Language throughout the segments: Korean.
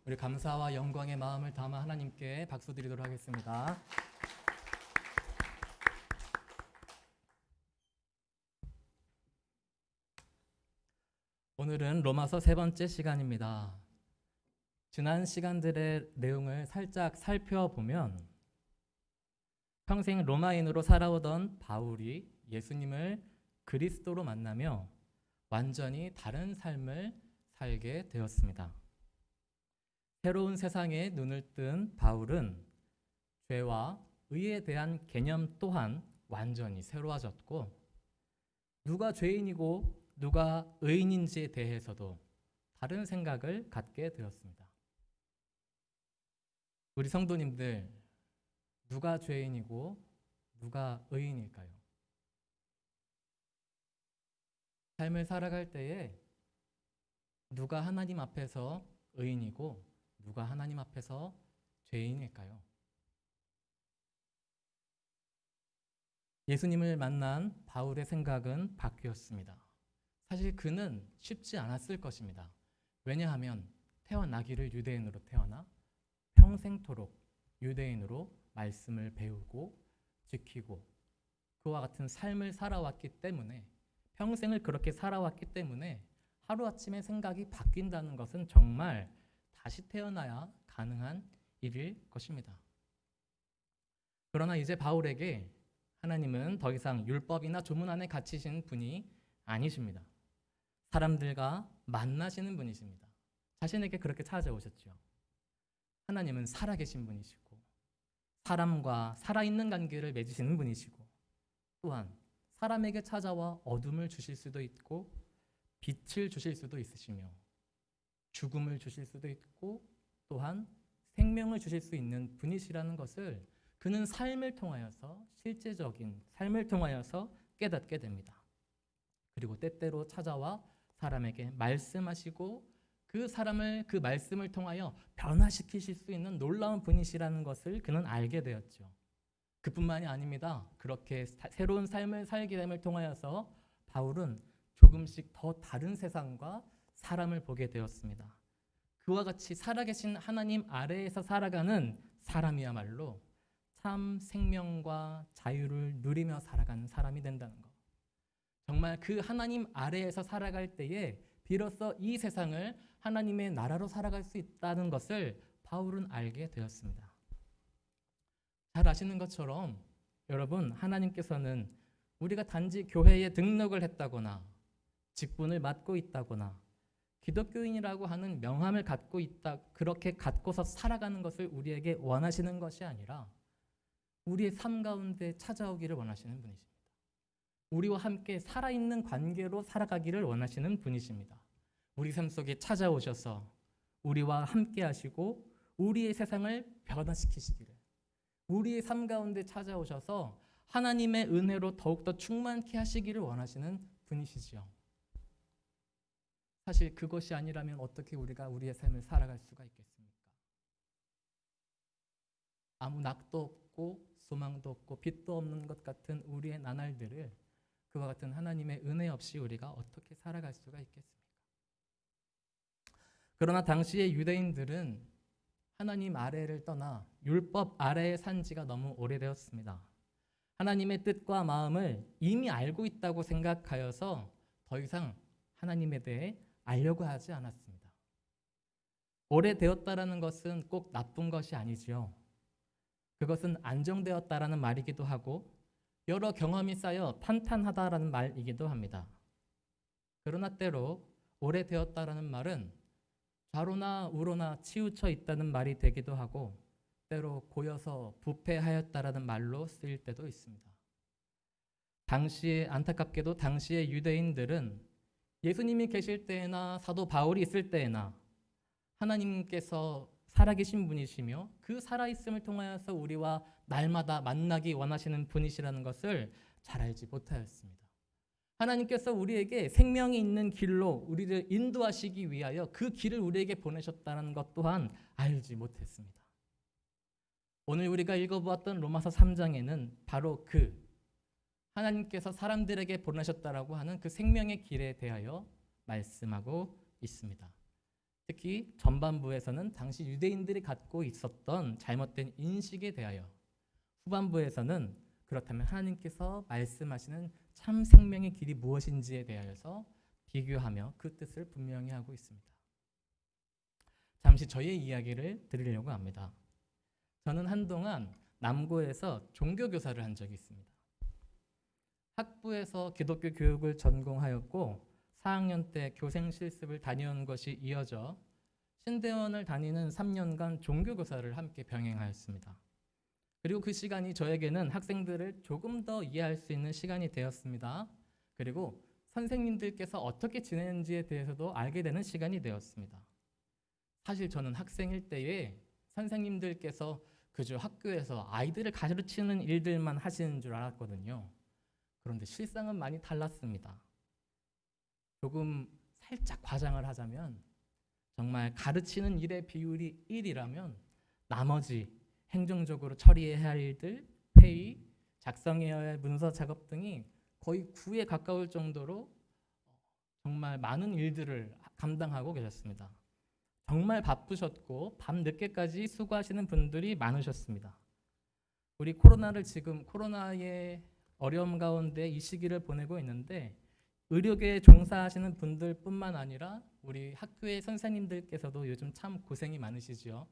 우리 감사와 영광의 마음을 담아 하나님께 박수 드리도록 하겠습니다. 오늘은 로마서 세 번째 시간입니다. 지난 시간들의 내용을 살짝 살펴보면 평생 로마인으로 살아오던 바울이 예수님을 그리스도로 만나며 완전히 다른 삶을 살게 되었습니다. 새로운 세상에 눈을 뜬 바울은 죄와 의에 대한 개념 또한 완전히 새로워졌고, 누가 죄인이고 누가 의인인지에 대해서도 다른 생각을 갖게 되었습니다. 우리 성도님들, 누가 죄인이고 누가 의인일까요? 삶을 살아갈 때에 누가 하나님 앞에서 의인이고 누가 하나님 앞에서 죄인일까요? 예수님을 만난 바울의 생각은 바뀌었습니다. 사실 그는 쉽지 않았을 것입니다. 왜냐하면 태어나기를 유대인으로 태어나 평생토록 유대인으로 말씀을 배우고 지키고 그와 같은 삶을 살아왔기 때문에, 평생을 그렇게 살아왔기 때문에 하루아침에 생각이 바뀐다는 것은 정말 다시 태어나야 가능한 일일 것입니다. 그러나 이제 바울에게 하나님은 더 이상 율법이나 조문 안에 갇히신 분이 아니십니다. 사람들과 만나시는 분이십니다. 자신에게 그렇게 찾아오셨죠. 하나님은 살아계신 분이시고 사람과 살아있는 관계를 맺으시는 분이시고, 또한 사람에게 찾아와 어둠을 주실 수도 있고 빛을 주실 수도 있으시며 죽음을 주실 수도 있고 또한 생명을 주실 수 있는 분이시라는 것을 그는 삶을 통하여서, 실제적인 삶을 통하여서 깨닫게 됩니다. 그리고 때때로 찾아와 사람에게 말씀하시고 그 사람을 그 말씀을 통하여 변화시키실 수 있는 놀라운 분이시라는 것을 그는 알게 되었죠. 그뿐만이 아닙니다. 그렇게 새로운 삶을 살게 됨을 통하여서 바울은 조금씩 더 다른 세상과 사람을 보게 되었습니다. 그와 같이 살아계신 하나님 아래에서 살아가는 사람이야말로 참 생명과 자유를 누리며 살아가는 사람이 된다는 것. 정말 그 하나님 아래에서 살아갈 때에 비로소 이 세상을 하나님의 나라로 살아갈 수 있다는 것을 바울은 알게 되었습니다. 잘 아시는 것처럼 여러분, 하나님께서는 우리가 단지 교회에 등록을 했다거나 직분을 맡고 있다거나 기독교인이라고 하는 명함을 갖고 있다, 그렇게 갖고서 살아가는 것을 우리에게 원하시는 것이 아니라 우리의 삶 가운데 찾아오기를 원하시는 분이십니다. 우리와 함께 살아있는 관계로 살아가기를 원하시는 분이십니다. 우리 삶 속에 찾아오셔서 우리와 함께 하시고 우리의 세상을 변화시키시기를, 우리의 삶 가운데 찾아오셔서 하나님의 은혜로 더욱더 충만케 하시기를 원하시는 분이시지요. 사실 그것이 아니라면 어떻게 우리가 우리의 삶을 살아갈 수가 있겠습니까? 아무 낙도 없고 소망도 없고 빛도 없는 것 같은 우리의 나날들을 그와 같은 하나님의 은혜 없이 우리가 어떻게 살아갈 수가 있겠습니까? 그러나 당시의 유대인들은 하나님 아래를 떠나 율법 아래에 산 지가 너무 오래되었습니다. 하나님의 뜻과 마음을 이미 알고 있다고 생각하여서 더 이상 하나님에 대해 알려고 하지 않았습니다. 오래되었다라는 것은 꼭 나쁜 것이 아니지요. 그것은 안정되었다라는 말이기도 하고 여러 경험이 쌓여 탄탄하다라는 말이기도 합니다. 그러나 때로 오래되었다라는 말은 좌로나 우로나 치우쳐 있다는 말이 되기도 하고 때로 고여서 부패하였다라는 말로 쓰일 때도 있습니다. 당시에 안타깝게도 당시의 유대인들은 예수님이 계실 때에나 사도 바울이 있을 때에나 하나님께서 살아계신 분이시며 그 살아있음을 통하여서 우리와 날마다 만나기 원하시는 분이시라는 것을 잘 알지 못하였습니다. 하나님께서 우리에게 생명이 있는 길로 우리를 인도하시기 위하여 그 길을 우리에게 보내셨다는 것 또한 알지 못했습니다. 오늘 우리가 읽어보았던 로마서 3장에는 바로 그 하나님께서 사람들에게 보내셨다라고 하는 그 생명의 길에 대하여 말씀하고 있습니다. 특히 전반부에서는 당시 유대인들이 갖고 있었던 잘못된 인식에 대하여, 후반부에서는 그렇다면 하나님께서 말씀하시는 참 생명의 길이 무엇인지에 대하여서 비교하며 그 뜻을 분명히 하고 있습니다. 잠시 저의 이야기를 드리려고 합니다. 저는 한동안 남고에서 종교교사를 한 적이 있습니다. 학부에서 기독교 교육을 전공하였고 4학년 때 교생 실습을 다녀온 것이 이어져 신대원을 다니는 3년간 종교교사를 함께 병행하였습니다. 그리고 그 시간이 저에게는 학생들을 조금 더 이해할 수 있는 시간이 되었습니다. 그리고 선생님들께서 어떻게 지내는지에 대해서도 알게 되는 시간이 되었습니다. 사실 저는 학생일 때에 선생님들께서 그저 학교에서 아이들을 가르치는 일들만 하시는 줄 알았거든요. 그런데 실상은 많이 달랐습니다. 조금 살짝 과장을 하자면 정말 가르치는 일의 비율이 1이라면 나머지 행정적으로 처리해야 할 일들, 회의, 작성해야 할 문서 작업 등이 거의 9에 가까울 정도로 정말 많은 일들을 감당하고 계셨습니다. 정말 바쁘셨고 밤 늦게까지 수고하시는 분들이 많으셨습니다. 우리 코로나의 어려움 가운데 이 시기를 보내고 있는데 의료계에 종사하시는 분들뿐만 아니라 우리 학교의 선생님들께서도 요즘 참 고생이 많으시죠.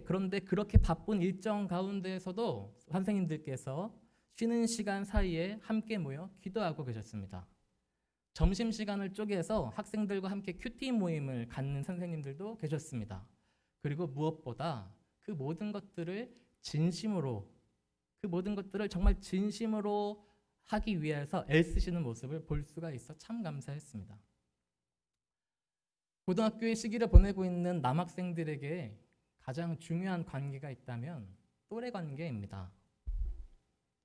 그런데 그렇게 바쁜 일정 가운데에서도 선생님들께서 쉬는 시간 사이에 함께 모여 기도하고 계셨습니다. 점심시간을 쪼개서 학생들과 함께 큐티 모임을 갖는 선생님들도 계셨습니다. 그리고 무엇보다 그 모든 것들을 정말 진심으로 하기 위해서 애쓰시는 모습을 볼 수가 있어 참 감사했습니다. 고등학교의 시기를 보내고 있는 남학생들에게 가장 중요한 관계가 있다면 또래 관계입니다.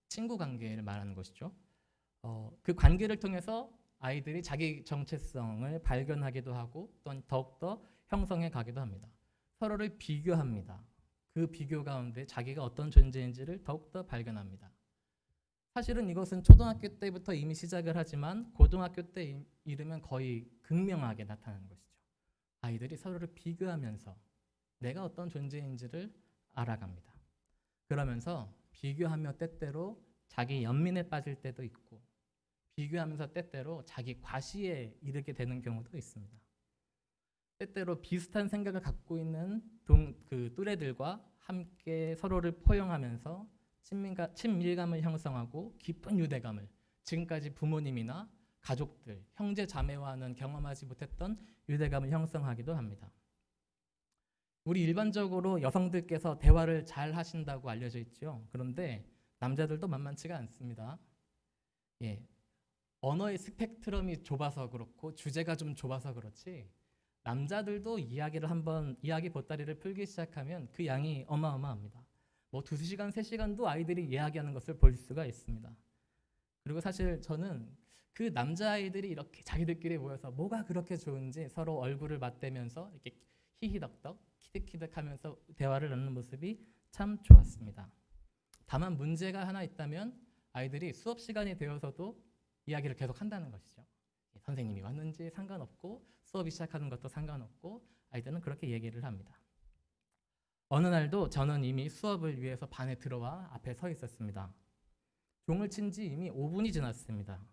친구 관계를 말하는 것이죠. 그 관계를 통해서 아이들이 자기 정체성을 발견하기도 하고 또 더욱더 형성해 가기도 합니다. 서로를 비교합니다. 그 비교 가운데 자기가 어떤 존재인지를 더욱더 발견합니다. 사실은 이것은 초등학교 때부터 이미 시작을 하지만 고등학교 때 이르면 거의 극명하게 나타나는 것이죠. 아이들이 서로를 비교하면서 내가 어떤 존재인지를 알아갑니다. 그러면서 비교하며 때때로 자기 연민에 빠질 때도 있고 비교하면서 때때로 자기 과시에 이르게 되는 경우도 있습니다. 때때로 비슷한 생각을 갖고 있는 그 또래들과 함께 서로를 포용하면서 친밀감을 형성하고 깊은 유대감을 지금까지 부모님이나 가족들, 형제 자매와는 경험하지 못했던 유대감을 형성하기도 합니다. 우리 일반적으로 여성들께서 대화를 잘 하신다고 알려져 있죠. 그런데 남자들도 만만치가 않습니다. 언어의 스펙트럼이 좁아서 그렇고 주제가 좀 좁아서 그렇지 남자들도 이야기 보따리를 풀기 시작하면 그 양이 어마어마합니다. 2시간, 3시간도 아이들이 이야기하는 것을 볼 수가 있습니다. 그리고 사실 저는 그 남자아이들이 이렇게 자기들끼리 모여서 뭐가 그렇게 좋은지 서로 얼굴을 맞대면서 이렇게 히히덕덕, 키득키득하면서 대화를 나누는 모습이 참 좋았습니다. 다만 문제가 하나 있다면 아이들이 수업 시간이 되어서도 이야기를 계속 한다는 것이죠. 선생님이 왔는지 상관없고 수업이 시작하는 것도 상관없고 아이들은 그렇게 얘기를 합니다. 어느 날도 저는 이미 수업을 위해서 반에 들어와 앞에 서 있었습니다. 종을 친 지 이미 5분이 지났습니다.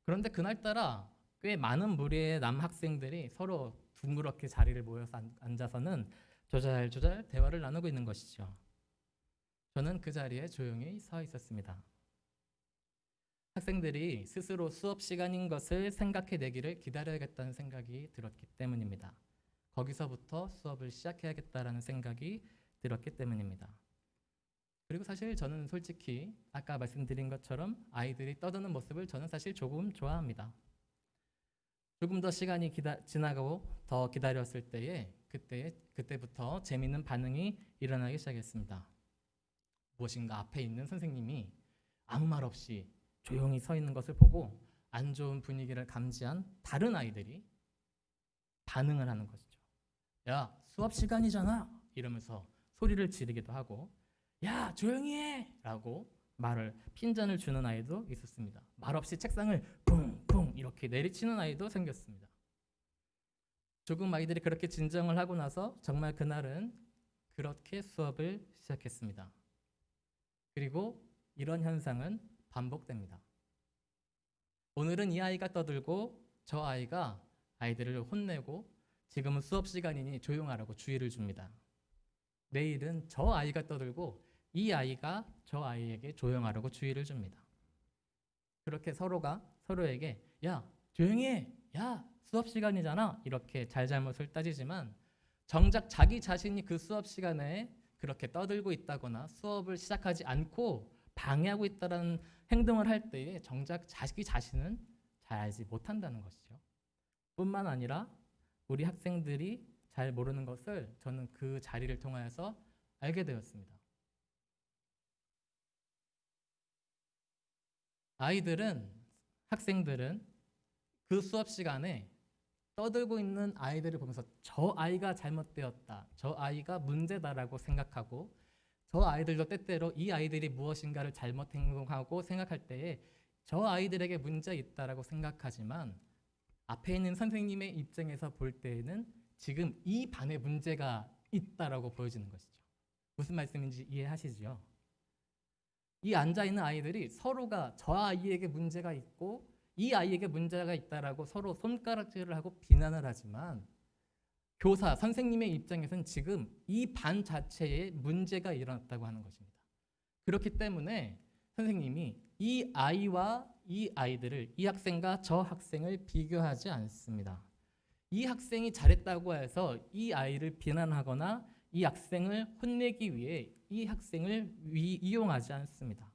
그런데 그날따라 꽤 많은 무리의 남학생들이 서로 둥그렇게 자리를 모여서 앉아서는 조잘조잘 대화를 나누고 있는 것이죠. 저는 그 자리에 조용히 서 있었습니다. 학생들이 스스로 수업 시간인 것을 생각해내기를 기다려야겠다는 생각이 들었기 때문입니다. 거기서부터 수업을 시작해야겠다라는 생각이 들었기 때문입니다. 그리고 사실 저는 솔직히 아까 말씀드린 것처럼 아이들이 떠드는 모습을 저는 사실 조금 좋아합니다. 조금 더 시간이 지나가고 더 기다렸을 때에 그때부터 재미있는 반응이 일어나기 시작했습니다. 무엇인가 앞에 있는 선생님이 아무 말 없이 조용히 서 있는 것을 보고 안 좋은 분위기를 감지한 다른 아이들이 반응을 하는 것이죠. 야, 수업 시간이잖아 이러면서 소리를 지르기도 하고 야, 조용히 해 라고 핀잔을 주는 아이도 있었습니다. 말없이 책상을 뿡뿡 이렇게 내리치는 아이도 생겼습니다. 조금 아이들이 그렇게 진정을 하고 나서 정말 그날은 그렇게 수업을 시작했습니다. 그리고 이런 현상은 반복됩니다. 오늘은 이 아이가 떠들고 저 아이가 아이들을 혼내고 지금은 수업 시간이니 조용하라고 주의를 줍니다. 내일은 저 아이가 떠들고 이 아이가 저 아이에게 조용하라고 주의를 줍니다. 그렇게 서로가 서로에게 야 조용히 해, 야 수업 시간이잖아 이렇게 잘잘못을 따지지만 정작 자기 자신이 그 수업 시간에 그렇게 떠들고 있다거나 수업을 시작하지 않고 방해하고 있다는 행동을 할 때에 정작 자기 자신은 잘 알지 못한다는 것이죠. 뿐만 아니라 우리 학생들이 잘 모르는 것을 저는 그 자리를 통하여서 알게 되었습니다. 학생들은 그 수업 시간에 떠들고 있는 아이들을 보면서 저 아이가 잘못되었다, 저 아이가 문제다라고 생각하고 저 아이들도 때때로 이 아이들이 무엇인가를 잘못 행동하고 생각할 때에 저 아이들에게 문제 있다라고 생각하지만 앞에 있는 선생님의 입장에서 볼 때에는 지금 이 반에 문제가 있다라고 보여지는 것이죠. 무슨 말씀인지 이해하시죠? 이 앉아있는 아이들이 서로가 저 아이에게 문제가 있고 이 아이에게 문제가 있다라고 서로 손가락질을 하고 비난을 하지만 교사, 선생님의 입장에서는 지금 이 반 자체에 문제가 일어났다고 하는 것입니다. 그렇기 때문에 선생님이 이 아이와 이 아이들을, 이 학생과 저 학생을 비교하지 않습니다. 이 학생이 잘했다고 해서 이 아이를 비난하거나 이 학생을 혼내기 위해 이 학생을 이용하지 않습니다.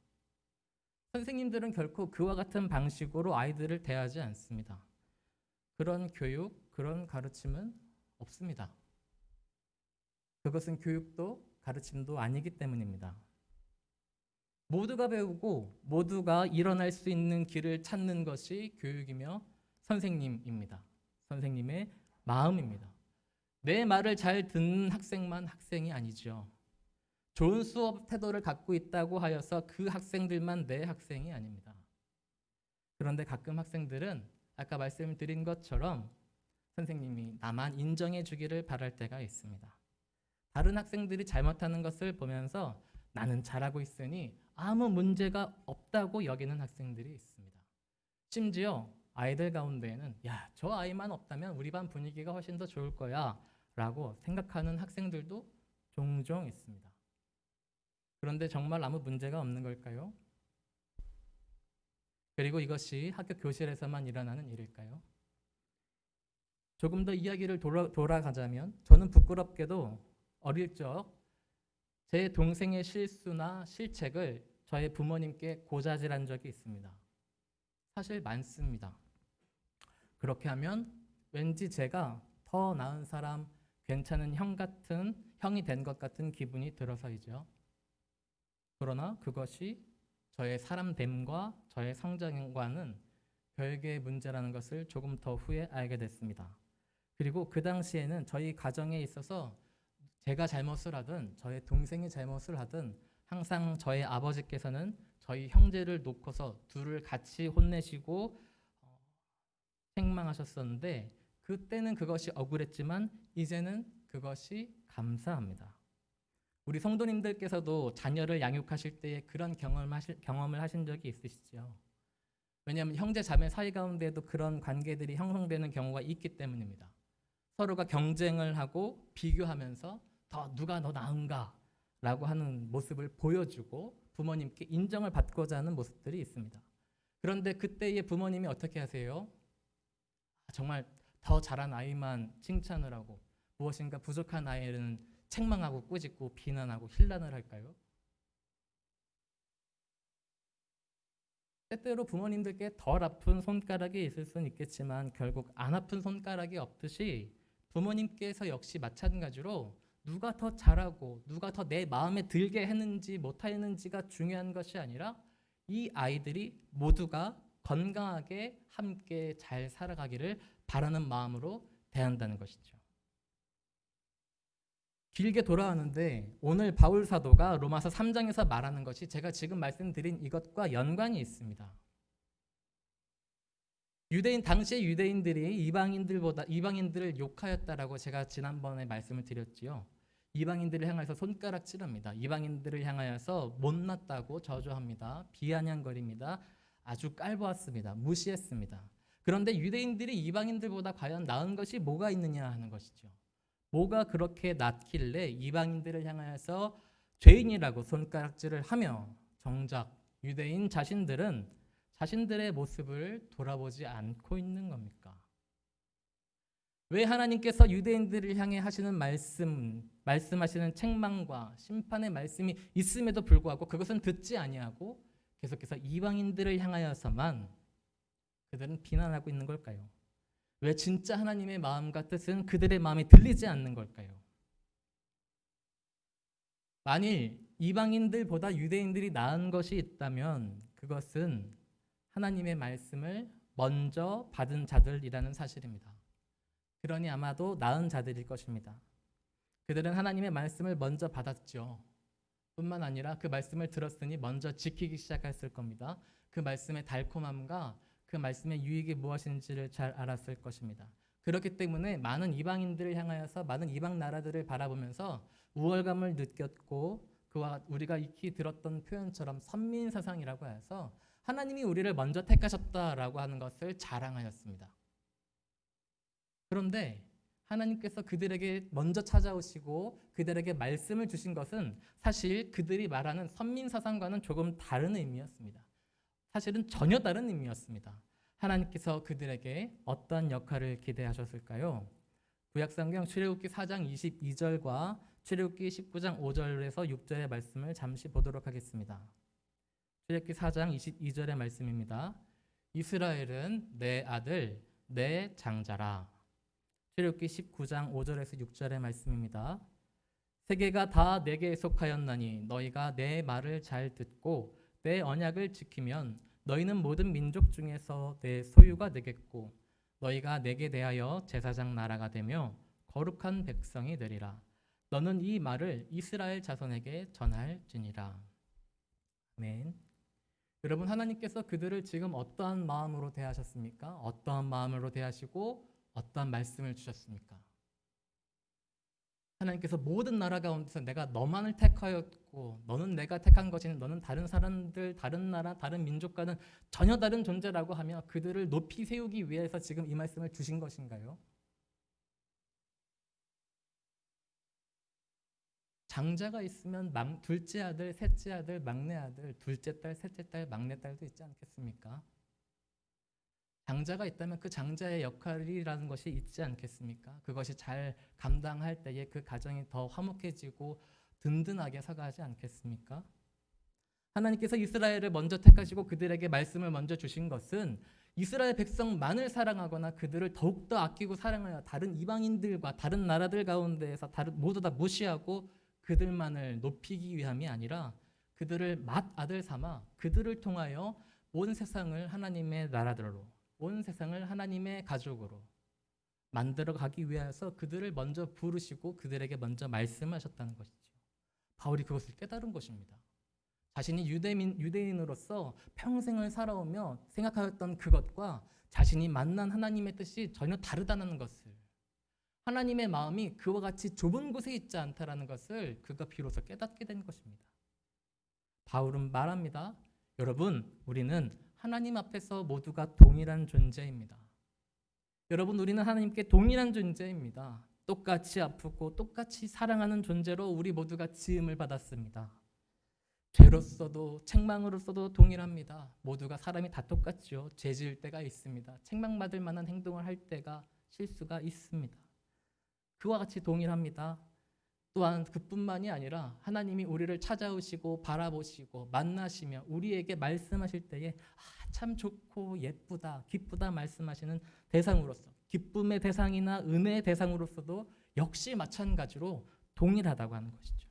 선생님들은 결코 그와 같은 방식으로 아이들을 대하지 않습니다. 그런 교육, 그런 가르침은 없습니다. 그것은 교육도 가르침도 아니기 때문입니다. 모두가 배우고 모두가 일어날 수 있는 길을 찾는 것이 교육이며 선생님입니다. 선생님의 마음입니다. 내 말을 잘 듣는 학생만 학생이 아니죠. 좋은 수업 태도를 갖고 있다고 하여서 그 학생들만 내 학생이 아닙니다. 그런데 가끔 학생들은 아까 말씀드린 것처럼 선생님이 나만 인정해 주기를 바랄 때가 있습니다. 다른 학생들이 잘못하는 것을 보면서 나는 잘하고 있으니 아무 문제가 없다고 여기는 학생들이 있습니다. 심지어 아이들 가운데에는 야, 저 아이만 없다면 우리 반 분위기가 훨씬 더 좋을 거야 라고 생각하는 학생들도 종종 있습니다. 그런데 정말 아무 문제가 없는 걸까요? 그리고 이것이 학교 교실에서만 일어나는 일일까요? 조금 더 이야기를 돌아가자면 저는 부끄럽게도 어릴 적 제 동생의 실수나 실책을 저의 부모님께 고자질한 적이 있습니다. 사실 많습니다. 그렇게 하면 왠지 제가 더 나은 사람, 괜찮은 형이 된 것 같은 기분이 들어서이죠. 그러나 그것이 저의 사람됨과 저의 성장과는 별개의 문제라는 것을 조금 더 후에 알게 됐습니다. 그리고 그 당시에는 저희 가정에 있어서 제가 잘못을 하든 저의 동생이 잘못을 하든 항상 저의 아버지께서는 저희 형제를 놓고서 둘을 같이 혼내시고 책망하셨었는데 그때는 그것이 억울했지만 이제는 그것이 감사합니다. 우리 성도님들께서도 자녀를 양육하실 때에 그런 경험을 하신 적이 있으시죠? 왜냐하면 형제 자매 사이 가운데에도 그런 관계들이 형성되는 경우가 있기 때문입니다. 서로가 경쟁을 하고 비교하면서 누가 더 나은가 라고 하는 모습을 보여주고 부모님께 인정을 받고자 하는 모습들이 있습니다. 그런데 그때의 부모님이 어떻게 하세요? 정말 더 잘한 아이만 칭찬을 하고 무엇인가 부족한 아이는 책망하고 꾸짖고 비난하고 힐난을 할까요? 때때로 부모님들께 덜 아픈 손가락이 있을 수는 있겠지만 결국 안 아픈 손가락이 없듯이 부모님께서 역시 마찬가지로 누가 더 잘하고 누가 더 내 마음에 들게 했는지 못했는지가 중요한 것이 아니라 이 아이들이 모두가 건강하게 함께 잘 살아가기를 바라는 마음으로 대한다는 것이죠. 길게 돌아왔는데 오늘 바울 사도가 로마서 3장에서 말하는 것이 제가 지금 말씀드린 이것과 연관이 있습니다. 당시의 유대인들이 이방인들을 욕하였다라고 제가 지난번에 말씀을 드렸지요. 이방인들을 향해서 손가락질합니다. 이방인들을 향하여서 못났다고 저주합니다. 비아냥거립니다. 아주 깔보았습니다. 무시했습니다. 그런데 유대인들이 이방인들보다 과연 나은 것이 뭐가 있느냐 하는 것이죠. 뭐가 그렇게 낫길래 이방인들을 향하여서 죄인이라고 손가락질을 하며 정작 유대인 자신들은 자신들의 모습을 돌아보지 않고 있는 겁니까? 왜 하나님께서 유대인들을 향해 하시는 말씀하시는 책망과 심판의 말씀이 있음에도 불구하고 그것은 듣지 아니하고 계속해서 이방인들을 향하여서만 그들은 비난하고 있는 걸까요? 왜 진짜 하나님의 마음과 뜻은 그들의 마음에 들리지 않는 걸까요? 만일 이방인들보다 유대인들이 나은 것이 있다면 그것은 하나님의 말씀을 먼저 받은 자들이라는 사실입니다. 그러니 아마도 나은 자들일 것입니다. 그들은 하나님의 말씀을 먼저 받았죠. 뿐만 아니라 그 말씀을 들었으니 먼저 지키기 시작했을 겁니다. 그 말씀의 달콤함과 그 말씀의 유익이 무엇인지를 잘 알았을 것입니다. 그렇기 때문에 많은 이방인들을 향하여서 많은 이방 나라들을 바라보면서 우월감을 느꼈고 그와 우리가 익히 들었던 표현처럼 선민사상이라고 해서 하나님이 우리를 먼저 택하셨다라고 하는 것을 자랑하였습니다. 그런데 하나님께서 그들에게 먼저 찾아오시고 그들에게 말씀을 주신 것은 사실 그들이 말하는 선민사상과는 조금 다른 의미였습니다. 사실은 전혀 다른 의미였습니다. 하나님께서 그들에게 어떤 역할을 기대하셨을까요? 구약성경 출애굽기 4장 22절과 출애굽기 19장 5절에서 6절의 말씀을 잠시 보도록 하겠습니다. 출애굽기 4장 22절의 말씀입니다. 이스라엘은 내 아들 내 장자라. 출애굽기 19장 5절에서 6절의 말씀입니다. 세계가 다 내게 속하였나니 너희가 내 말을 잘 듣고 내 언약을 지키면 너희는 모든 민족 중에서 내 소유가 되겠고 너희가 내게 대하여 제사장 나라가 되며 거룩한 백성이 되리라. 너는 이 말을 이스라엘 자손에게 전할지니라. 아멘. 여러분, 하나님께서 그들을 지금 어떠한 마음으로 대하셨습니까? 어떠한 마음으로 대하시고 어떠한 말씀을 주셨습니까? 하나님께서 모든 나라 가운데서 내가 너만을 택하였고 너는 내가 택한 것이니 너는 다른 사람들, 다른 나라, 다른 민족과는 전혀 다른 존재라고 하며 그들을 높이 세우기 위해서 지금 이 말씀을 주신 것인가요? 장자가 있으면 둘째 아들, 셋째 아들, 막내 아들, 둘째 딸, 셋째 딸, 막내 딸도 있지 않겠습니까? 장자가 있다면 그 장자의 역할이라는 것이 있지 않겠습니까? 그것이 잘 감당할 때에 그 가정이 더 화목해지고 든든하게 서가지 않겠습니까? 하나님께서 이스라엘을 먼저 택하시고 그들에게 말씀을 먼저 주신 것은 이스라엘 백성만을 사랑하거나 그들을 더욱더 아끼고 사랑하여 다른 이방인들과 다른 나라들 가운데에서 모두 다 무시하고 그들만을 높이기 위함이 아니라 그들을 맏아들 삼아 그들을 통하여 온 세상을 하나님의 나라들로, 온 세상을 하나님의 가족으로 만들어 가기 위해서 그들을 먼저 부르시고 그들에게 먼저 말씀하셨다는 것이죠. 바울이 그것을 깨달은 것입니다. 자신이 유대인으로서 평생을 살아오며 생각하였던 그것과 자신이 만난 하나님의 뜻이 전혀 다르다는 것을, 하나님의 마음이 그와 같이 좁은 곳에 있지 않다라는 것을 그가 비로소 깨닫게 된 것입니다. 바울은 말합니다. 여러분, 우리는 하나님 앞에서 모두가 동일한 존재입니다. 여러분, 우리는 하나님께 동일한 존재입니다. 똑같이 아프고 똑같이 사랑하는 존재로 우리 모두가 지음을 받았습니다. 죄로서도 책망으로서도 동일합니다. 모두가 사람이 다 똑같죠. 죄 지을 때가 있습니다. 책망받을 만한 행동을 할 때가 실수가 있습니다. 그와 같이 동일합니다. 또한 그뿐만이 아니라 하나님이 우리를 찾아오시고 바라보시고 만나시며 우리에게 말씀하실 때에 참 좋고 예쁘다, 기쁘다 말씀하시는 대상으로서, 기쁨의 대상이나 은혜의 대상으로서도 역시 마찬가지로 동일하다고 하는 것이죠.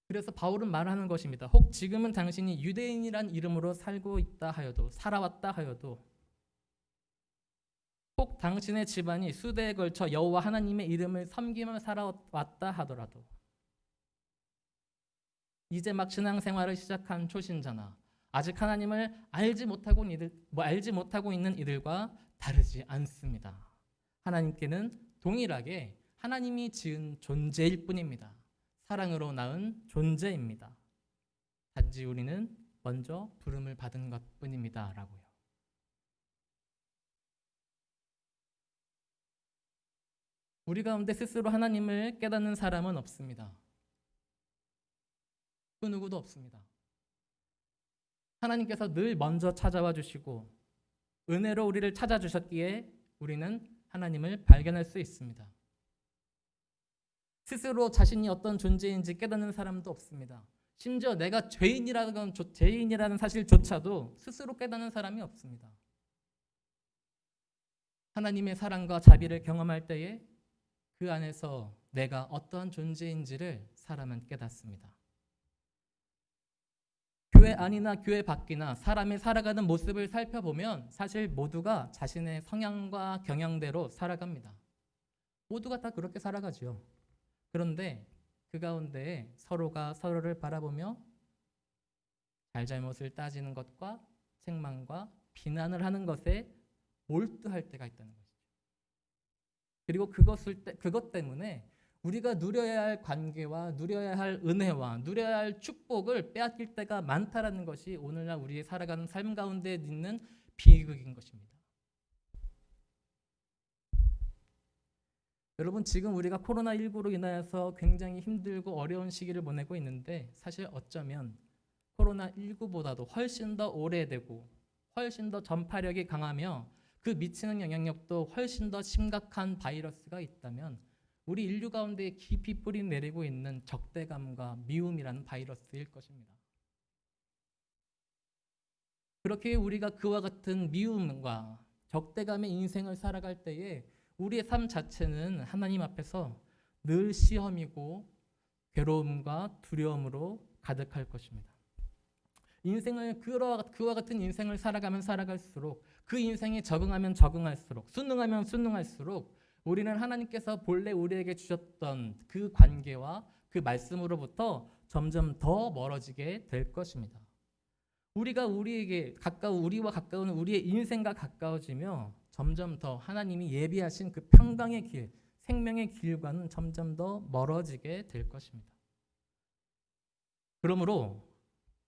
그래서 바울은 말하는 것입니다. 혹 지금은 당신이 유대인이란 이름으로 살고 있다 하여도, 살아왔다 하여도, 혹 당신의 집안이 수대에 걸쳐 여호와 하나님의 이름을 섬기며 살아왔다 하더라도, 이제 막 신앙생활을 시작한 초신자나 아직 하나님을 알지 못하고 있는 이들과 다르지 않습니다. 하나님께는 동일하게 하나님이 지은 존재일 뿐입니다. 사랑으로 낳은 존재입니다. 단지 우리는 먼저 부름을 받은 것뿐입니다. 라고요. 우리 가운데 스스로 하나님을 깨닫는 사람은 없습니다. 그 누구도 없습니다. 하나님께서 늘 먼저 찾아와 주시고 은혜로 우리를 찾아주셨기에 우리는 하나님을 발견할 수 있습니다. 스스로 자신이 어떤 존재인지 깨닫는 사람도 없습니다. 심지어 내가 죄인이라는 사실조차도 스스로 깨닫는 사람이 없습니다. 하나님의 사랑과 자비를 경험할 때에 그 안에서 내가 어떠한 존재인지를 사람은 깨닫습니다. 교회 안이나 교회 밖이나 사람이 살아가는 모습을 살펴보면 사실 모두가 자신의 성향과 경향대로 살아갑니다. 모두가 다 그렇게 살아가죠. 그런데 그 가운데 서로가 서로를 바라보며 잘잘못을 따지는 것과 책망과 비난을 하는 것에 몰두할 때가 있다는 것이죠. 그리고 그것 때문에 우리가 누려야 할 관계와 누려야 할 은혜와 누려야 할 축복을 빼앗길 때가 많다라는 것이 오늘날 우리의 살아가는 삶 가운데 있는 비극인 것입니다. 여러분, 지금 우리가 코로나19로 인하여서 굉장히 힘들고 어려운 시기를 보내고 있는데 사실 어쩌면 코로나19보다도 훨씬 더 오래되고 훨씬 더 전파력이 강하며 그 미치는 영향력도 훨씬 더 심각한 바이러스가 있다면 우리 인류 가운데 깊이 뿌리 내리고 있는 적대감과 미움이라는 바이러스일 것입니다. 그렇게 우리가 그와 같은 미움과 적대감의 인생을 살아갈 때에 우리의 삶 자체는 하나님 앞에서 늘 시험이고 괴로움과 두려움으로 가득할 것입니다. 인생을 그와 같은 인생을 살아가면 살아갈수록 그 인생에 적응하면 적응할수록 순응하면 순응할수록 우리는 하나님께서 본래 우리에게 주셨던 그 관계와 그 말씀으로부터 점점 더 멀어지게 될 것입니다. 우리와 가까운 우리의 인생과 가까워지며 점점 더 하나님이 예비하신 그 평강의 길, 생명의 길과는 점점 더 멀어지게 될 것입니다. 그러므로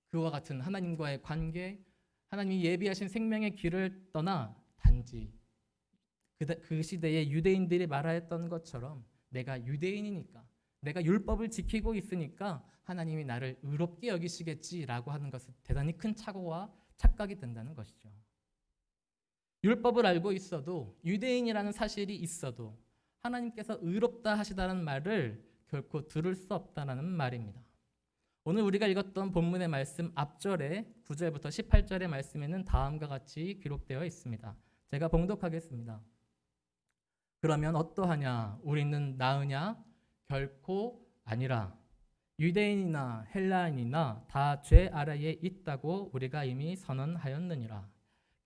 그와 같은 하나님과의 관계, 하나님이 예비하신 생명의 길을 떠나 단지 그 시대의 유대인들이 말하였던 것처럼 내가 유대인이니까, 내가 율법을 지키고 있으니까 하나님이 나를 의롭게 여기시겠지라고 하는 것은 대단히 큰 착오와 착각이 된다는 것이죠. 율법을 알고 있어도, 유대인이라는 사실이 있어도 하나님께서 의롭다 하시다는 말을 결코 들을 수 없다는 말입니다. 오늘 우리가 읽었던 본문의 말씀 앞절에 9절부터 18절의 말씀에는 다음과 같이 기록되어 있습니다. 제가 봉독하겠습니다. 그러면 어떠하냐? 우리는 나으냐? 결코 아니라. 유대인이나 헬라인이나 다 죄 아래에 있다고 우리가 이미 선언하였느니라.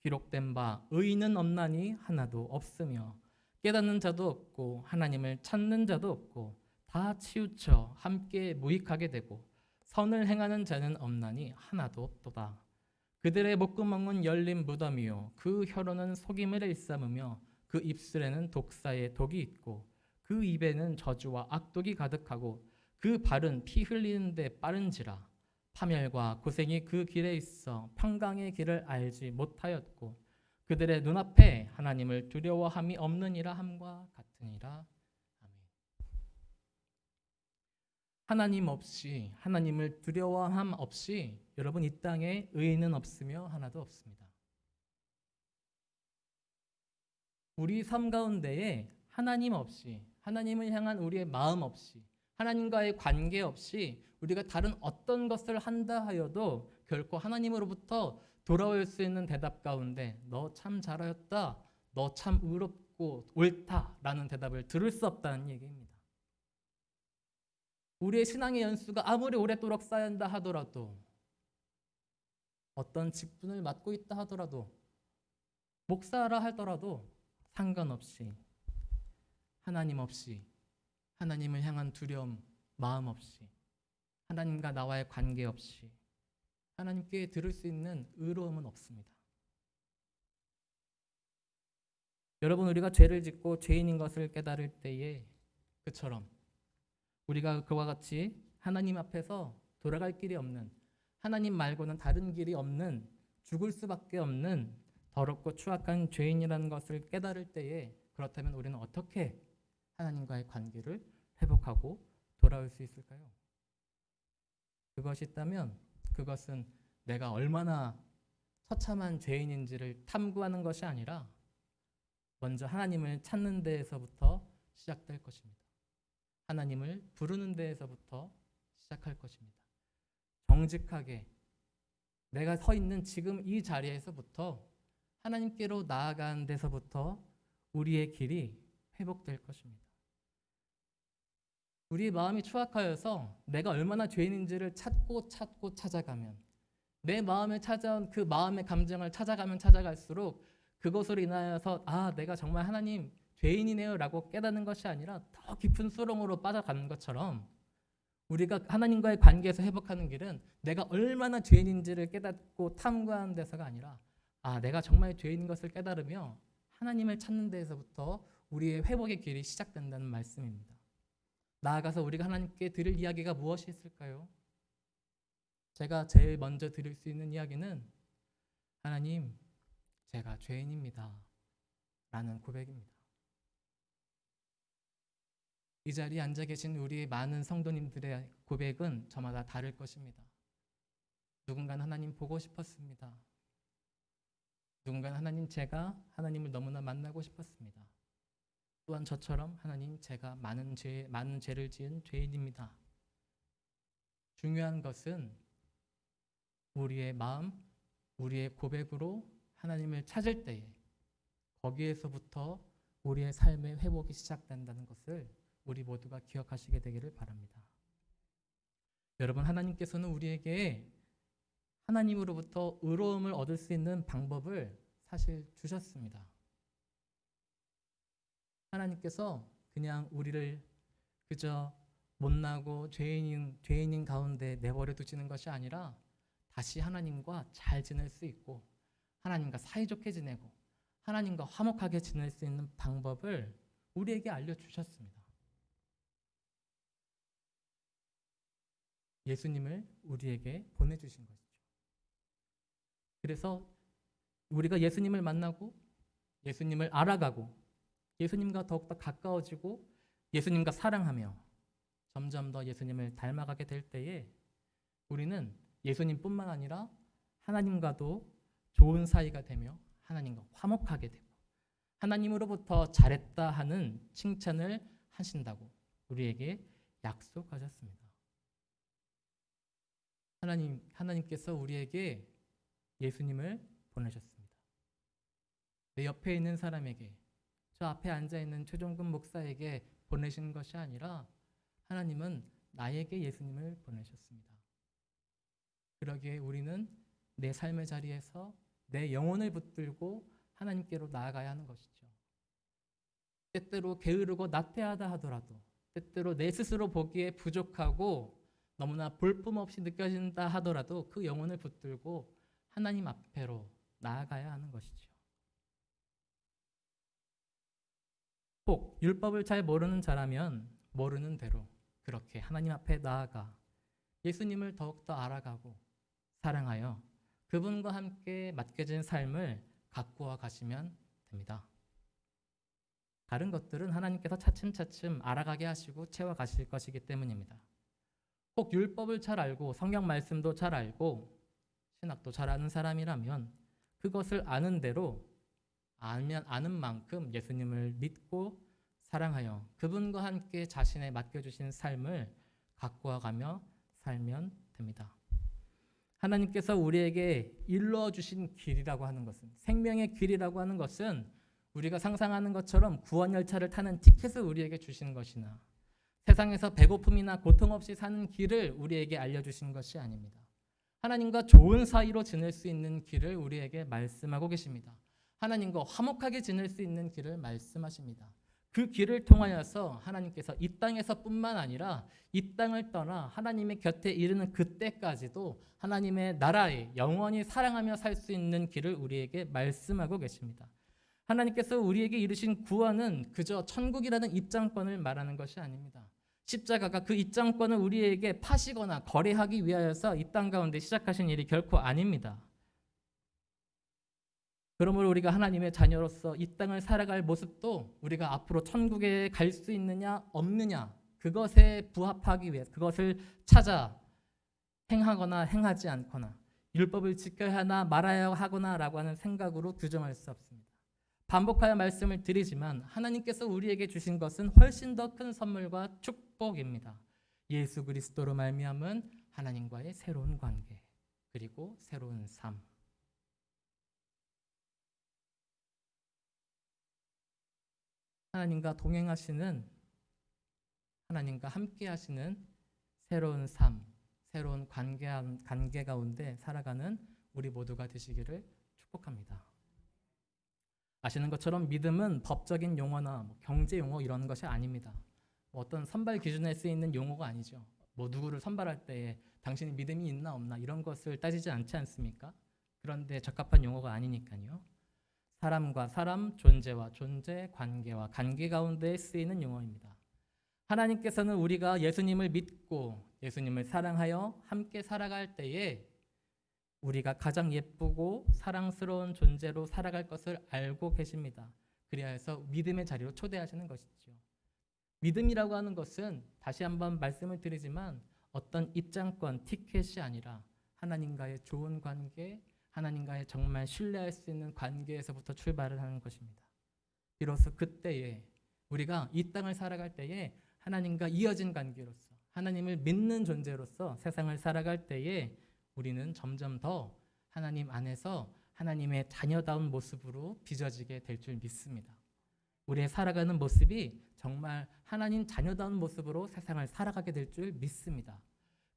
기록된 바 의인은 없나니 하나도 없으며 깨닫는 자도 없고 하나님을 찾는 자도 없고 다 치우쳐 함께 무익하게 되고 선을 행하는 자는 없나니 하나도 없도다. 그들의 목구멍은 열린 무덤이요 그 혀로는 속임을 일삼으며 그 입술에는 독사의 독이 있고 그 입에는 저주와 악독이 가득하고 그 발은 피 흘리는 데 빠른지라. 파멸과 고생이 그 길에 있어 평강의 길을 알지 못하였고 그들의 눈앞에 하나님을 두려워함이 없느니라 함과 같으니라. 아멘. 하나님 없이, 하나님을 두려워함 없이 여러분 이 땅에 의인은 없으며 하나도 없습니다. 우리 삶 가운데에 하나님 없이, 하나님을 향한 우리의 마음 없이, 하나님과의 관계 없이 우리가 다른 어떤 것을 한다 하여도 결코 하나님으로부터 돌아올 수 있는 대답 가운데 너 참 잘하였다, 너 참 의롭고 옳다라는 대답을 들을 수 없다는 얘기입니다. 우리의 신앙의 연수가 아무리 오랫도록 쌓인다 하더라도, 어떤 직분을 맡고 있다 하더라도, 목사라 하더라도 상관없이 하나님 없이, 하나님을 향한 두려움, 마음 없이, 하나님과 나와의 관계 없이, 하나님께 들을 수 있는 의로움은 없습니다. 여러분, 우리가 죄를 짓고 죄인인 것을 깨달을 때에 그처럼 우리가 그와 같이 하나님 앞에서 돌아갈 길이 없는, 하나님 말고는 다른 길이 없는, 죽을 수밖에 없는 더럽고 추악한 죄인이라는 것을 깨달을 때에, 그렇다면 우리는 어떻게 하나님과의 관계를 회복하고 돌아올 수 있을까요? 그것이 있다면 그것은 내가 얼마나 처참한 죄인인지를 탐구하는 것이 아니라 먼저 하나님을 찾는 데에서부터 시작될 것입니다. 하나님을 부르는 데에서부터 시작할 것입니다. 정직하게 내가 서 있는 지금 이 자리에서부터 하나님께로 나아가는 데서부터 우리의 길이 회복될 것입니다. 우리의 마음이 추악하여서 내가 얼마나 죄인인지를 찾고 찾아가면, 내 마음에 찾아온 그 마음의 감정을 찾아갈수록 그것으로 인하여서 내가 정말 하나님 죄인이네요 라고 깨닫는 것이 아니라 더 깊은 수렁으로 빠져가는 것처럼, 우리가 하나님과의 관계에서 회복하는 길은 내가 얼마나 죄인인지를 깨닫고 탐구하는 데서가 아니라 내가 정말 죄인인 것을 깨달으며 하나님을 찾는 데에서부터 우리의 회복의 길이 시작된다는 말씀입니다. 나아가서 우리가 하나님께 드릴 이야기가 무엇이 있을까요? 제가 제일 먼저 드릴 수 있는 이야기는 하나님, 제가 죄인입니다 라는 고백입니다. 이 자리에 앉아 계신 우리 많은 성도님들의 고백은 저마다 다를 것입니다. 누군가는 하나님 보고 싶었습니다. 누군가는 하나님, 제가 하나님을 너무나 만나고 싶었습니다. 또한 저처럼 하나님, 제가 많은 죄를 지은 죄인입니다. 중요한 것은 우리의 마음, 우리의 고백으로 하나님을 찾을 때에 거기에서부터 우리의 삶의 회복이 시작된다는 것을 우리 모두가 기억하시게 되기를 바랍니다. 여러분, 하나님께서는 우리에게 하나님으로부터 의로움을 얻을 수 있는 방법을 사실 주셨습니다. 하나님께서 그냥 우리를 그저 못나고 죄인인 가운데 내버려 두시는 것이 아니라 다시 하나님과 잘 지낼 수 있고, 하나님과 사이좋게 지내고 하나님과 화목하게 지낼 수 있는 방법을 우리에게 알려주셨습니다. 예수님을 우리에게 보내주신 것이죠. 그래서 우리가 예수님을 만나고 예수님을 알아가고 예수님과 더욱더 가까워지고 예수님과 사랑하며 점점 더 예수님을 닮아가게 될 때에 우리는 예수님뿐만 아니라 하나님과도 좋은 사이가 되며 하나님과 화목하게 되고 하나님으로부터 잘했다 하는 칭찬을 하신다고 우리에게 약속하셨습니다. 하나님께서 우리에게 예수님을 보내셨습니다. 내 옆에 있는 사람에게, 저 앞에 앉아있는 최종근 목사에게 보내신 것이 아니라 하나님은 나에게 예수님을 보내셨습니다. 그러기에 우리는 내 삶의 자리에서 내 영혼을 붙들고 하나님께로 나아가야 하는 것이죠. 때때로 게으르고 나태하다 하더라도, 때때로 내 스스로 보기에 부족하고 너무나 볼품없이 느껴진다 하더라도 그 영혼을 붙들고 하나님 앞에로 나아가야 하는 것이죠. 혹 율법을 잘 모르는 자라면 모르는 대로 그렇게 하나님 앞에 나아가 예수님을 더욱더 알아가고 사랑하여 그분과 함께 맡겨진 삶을 가꾸어 가시면 됩니다. 다른 것들은 하나님께서 차츰차츰 알아가게 하시고 채워가실 것이기 때문입니다. 혹 율법을 잘 알고 성경 말씀도 잘 알고 신학도 잘 아는 사람이라면 그것을 아는 대로 아는 만큼 예수님을 믿고 사랑하여 그분과 함께 자신의 맡겨주신 삶을 가꾸어가며 살면 됩니다. 하나님께서 우리에게 일러주신 길이라고 하는 것은, 생명의 길이라고 하는 것은 우리가 상상하는 것처럼 구원 열차를 타는 티켓을 우리에게 주시는 것이나 세상에서 배고픔이나 고통 없이 사는 길을 우리에게 알려주신 것이 아닙니다. 하나님과 좋은 사이로 지낼 수 있는 길을 우리에게 말씀하고 계십니다. 하나님과 화목하게 지낼 수 있는 길을 말씀하십니다. 그 길을 통하여서 하나님께서 이 땅에서뿐만 아니라 이 땅을 떠나 하나님의 곁에 이르는 그때까지도 하나님의 나라에 영원히 사랑하며 살 수 있는 길을 우리에게 말씀하고 계십니다. 하나님께서 우리에게 이루신 구원은 그저 천국이라는 입장권을 말하는 것이 아닙니다. 십자가가 그 입장권을 우리에게 파시거나 거래하기 위하여서 이 땅 가운데 시작하신 일이 결코 아닙니다. 그러므로 우리가 하나님의 자녀로서 이 땅을 살아갈 모습도 우리가 앞으로 천국에 갈 수 있느냐 없느냐 그것에 부합하기 위해 그것을 찾아 행하거나 행하지 않거나 율법을 지켜야 하나 말아야 하거나라고 하는 생각으로 규정할 수 없습니다. 반복하여 말씀을 드리지만 하나님께서 우리에게 주신 것은 훨씬 더 큰 선물과 축복입니다. 예수 그리스도로 말미암은 하나님과의 새로운 관계 그리고 새로운 삶. 하나님과 동행하시는 하나님과 함께 하시는 새로운 삶, 새로운 관계 가운데 살아가는 우리 모두가 되시기를 축복합니다. 아시는 것처럼 믿음은 법적인 용어나 경제 용어 이런 것이 아닙니다. 어떤 선발 기준에 쓰이는 용어가 아니죠. 누구를 선발할 때에 당신이 믿음이 있나 없나 이런 것을 따지지 않지 않습니까? 그런데 적합한 용어가 아니니까요. 사람과 사람, 존재와 존재, 관계와 관계 가운데 쓰이는 용어입니다. 하나님께서는 우리가 예수님을 믿고 예수님을 사랑하여 함께 살아갈 때에 우리가 가장 예쁘고 사랑스러운 존재로 살아갈 것을 알고 계십니다. 그리하여서 믿음의 자리로 초대하시는 것이죠. 믿음이라고 하는 것은 다시 한번 말씀을 드리지만 어떤 입장권, 티켓이 아니라 하나님과의 좋은 관계, 하나님과의 정말 신뢰할 수 있는 관계에서부터 출발을 하는 것입니다. 비로소 그때에 우리가 이 땅을 살아갈 때에 하나님과 이어진 관계로서 하나님을 믿는 존재로서 세상을 살아갈 때에 우리는 점점 더 하나님 안에서 하나님의 자녀다운 모습으로 빚어지게 될 줄 믿습니다. 우리의 살아가는 모습이 정말 하나님 자녀다운 모습으로 세상을 살아가게 될 줄 믿습니다.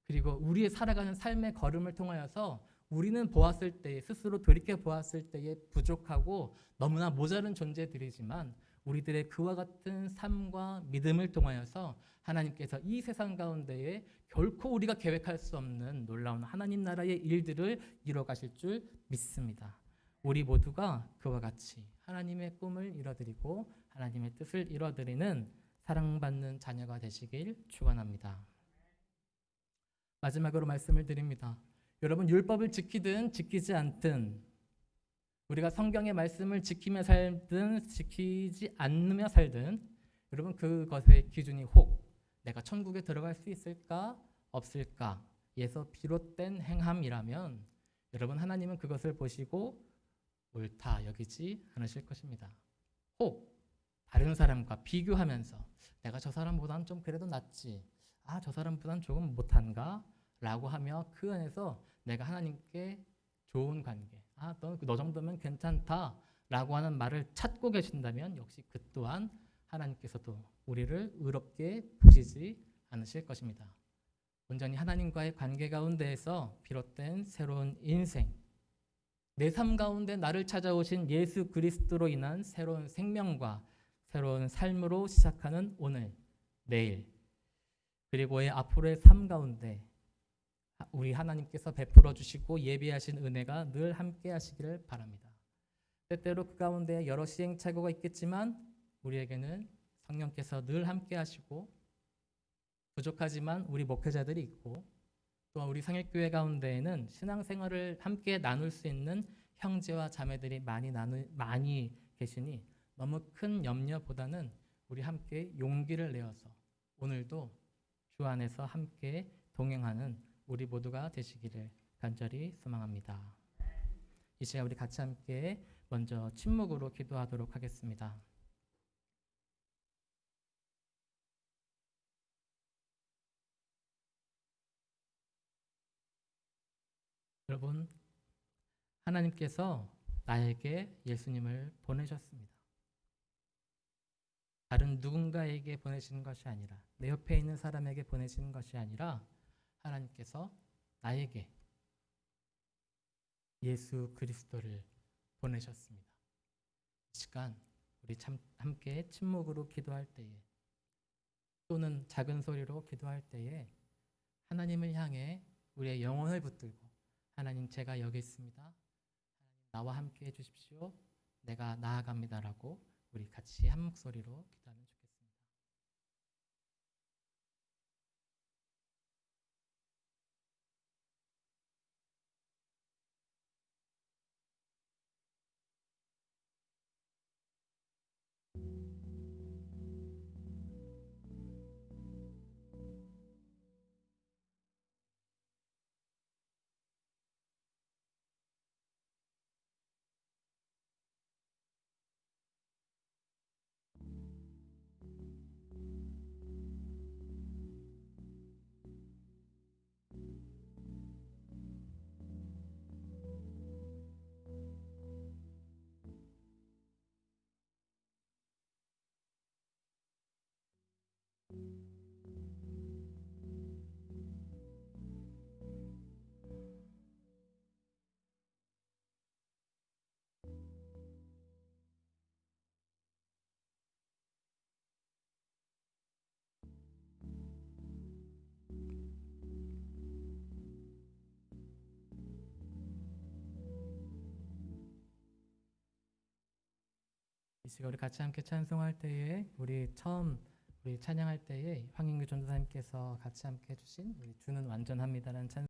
그리고 우리의 살아가는 삶의 걸음을 통하여서 우리는 보았을 때 스스로 돌이켜 보았을 때에 부족하고 너무나 모자른 존재들이지만 우리들의 그와 같은 삶과 믿음을 통하여서 하나님께서 이 세상 가운데에 결코 우리가 계획할 수 없는 놀라운 하나님 나라의 일들을 이뤄 가실 줄 믿습니다. 우리 모두가 그와 같이 하나님의 꿈을 이뤄드리고 하나님의 뜻을 이뤄드리는 사랑받는 자녀가 되시길 축원합니다. 마지막으로 말씀을 드립니다. 여러분, 율법을 지키든 지키지 않든 우리가 성경의 말씀을 지키며 살든 지키지 않으며 살든 여러분 그것의 기준이 혹 내가 천국에 들어갈 수 있을까 없을까 에서 비롯된 행함이라면 여러분 하나님은 그것을 보시고 옳다 여기지 않으실 것입니다. 혹 다른 사람과 비교하면서 내가 저 사람보다는 좀 그래도 낫지, 저 사람보다는 조금 못한가 라고 하며 그 안에서 내가 하나님께 좋은 관계, 너 정도면 괜찮다 라고 하는 말을 찾고 계신다면 역시 그 또한 하나님께서도 우리를 의롭게 보시지 않으실 것입니다. 온전히 하나님과의 관계 가운데에서 비롯된 새로운 인생, 내 삶 가운데 나를 찾아오신 예수 그리스도로 인한 새로운 생명과 새로운 삶으로 시작하는 오늘, 내일, 그리고의 앞으로의 삶 가운데 우리 하나님께서 베풀어 주시고 예비하신 은혜가 늘 함께 하시기를 바랍니다. 때때로 그 가운데 여러 시행착오가 있겠지만 우리에게는 성령께서 늘 함께 하시고 부족하지만 우리 목회자들이 있고 또한 우리 상일교회 가운데에는 신앙생활을 함께 나눌 수 있는 형제와 자매들이 많이 계시니 너무 큰 염려보다는 우리 함께 용기를 내어서 오늘도 주 안에서 함께 동행하는 우리 모두가 되시기를 간절히 소망합니다. 이 시간 우리 같이 함께 먼저 침묵으로 기도하도록 하겠습니다. 여러분, 하나님께서 나에게 예수님을 보내셨습니다. 다른 누군가에게 보내시는 것이 아니라 내 옆에 있는 사람에게 보내시는 것이 아니라 하나님께서 나에게 예수 그리스도를 보내셨습니다. 이 시간 우리 함께 침묵으로 기도할 때에 또는 작은 소리로 기도할 때에 하나님을 향해 우리의 영혼을 붙들고 하나님 제가 여기 있습니다. 하나님 나와 함께 해주십시오. 내가 나아갑니다라고 우리 같이 한 목소리로 기도하면 좋겠습니다. 이 시간 우리 같이 함께 찬송할 때에 우리 찬양할 때에 황인규 전도사님께서 같이 함께 해주신 우리 주는 완전합니다라는 찬송